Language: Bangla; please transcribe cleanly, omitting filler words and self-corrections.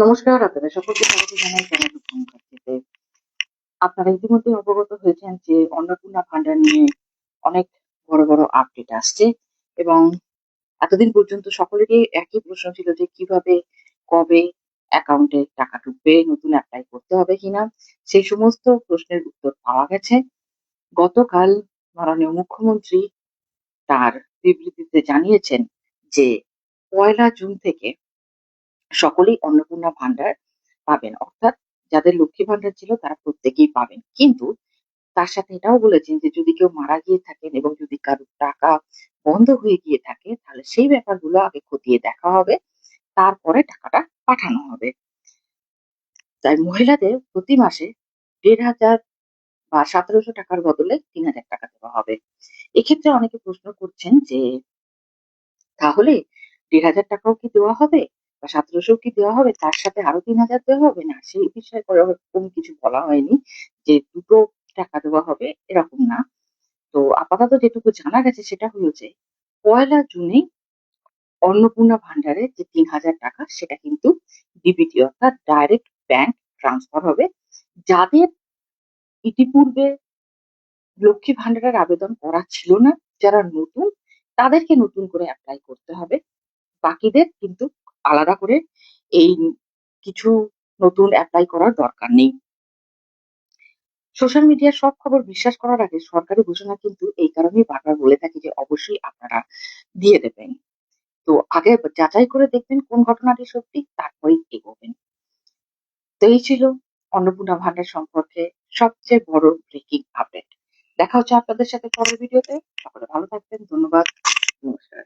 নমস্কার, আপনাদের সকলকে স্বাগত জানাই চ্যানেল ভূমিকাতে। আপনারা ইতিমধ্যে অবগত হয়েছেন যে অন্নপূর্ণা ভান্ডার নিয়ে অনেক বড় বড় আপডেট আসছে এবং এতদিন পর্যন্ত সকলেরই একই প্রশ্ন ছিল যে কিভাবে, কবে অ্যাকাউন্টে টাকা ঢুকবে, নতুন অ্যাপ্লাই করতে হবে কিনা। সেই সমস্ত প্রশ্নের উত্তর পাওয়া গেছে। গতকাল মাননীয় মুখ্যমন্ত্রী তার বিবৃতিতে জানিয়েছেন যে 1 জুন থেকে সকলেই অন্নপূর্ণা ভান্ডার পাবেন। অর্থাৎ যাদের লক্ষ্মী ভান্ডার ছিল তারা প্রত্যেকেই পাবেন। কিন্তু তার সাথে এটাও বলেছেন যে যদি কেউ মারা গিয়ে থাকেন এবং যদি কারোর টাকা বন্ধ হয়ে গিয়ে থাকে তাহলে সেই ব্যাপারগুলো আগে খতিয়ে দেখা হবে, তারপরে টাকাটা পাঠানো হবে। তাই মহিলাদের প্রতি মাসে ১,৫০০ বা ১৭০০ টাকার বদলে ৩,০০০ টাকা দেওয়া হবে। এক্ষেত্রে অনেকে প্রশ্ন করছেন যে তাহলে ১,৫০০ টাকাও কি দেওয়া হবে বা ১৭০০ কি দেওয়া হবে, তার সাথে আরো ৩,০০০ দেওয়া হবে? না, সেই বিষয়ে ওরকম কিছু বলা হয়নি যে দুটো টাকা দেওয়া হবে, এরকম না। তো আপাতত যেটুকু জানা গেছে সেটা হলো যে ১ জুনেই অন্নপূর্ণা ভান্ডারে যে ৩,০০০ টাকা সেটা কিন্তু ডিবিটি অর্থাৎ ডাইরেক্ট ব্যাংক ট্রান্সফার হবে। যাদের ইতিপূর্বে লক্ষ্মী ভান্ডারের আবেদন করা ছিল না, যারা নতুন, তাদেরকে নতুন করে অ্যাপ্লাই করতে হবে। বাকিদের কিন্তু আলাদা করে এই কিছু নতুন অ্যাপ্লাই করার দরকার নেই। সোশ্যাল মিডিয়ার সব খবর বিশ্বাস করার আগে সরকারি ঘোষণা কিন্তু এই কারণেই বারবার বলে থাকি যে অবশ্যই আপনারা দিয়ে দেবেন। তো আগে যাচাই করে দেখবেন কোন ঘটনাটি সত্যি, তারপরেই এগোবেন। তো এই ছিল অন্নপূর্ণা ভান্ডার সম্পর্কে সবচেয়ে বড় ব্রেকিং আপডেট। দেখা হচ্ছে আপনাদের সাথে পরের ভিডিওতে। সকলে ভালো থাকবেন। ধন্যবাদ। নমস্কার।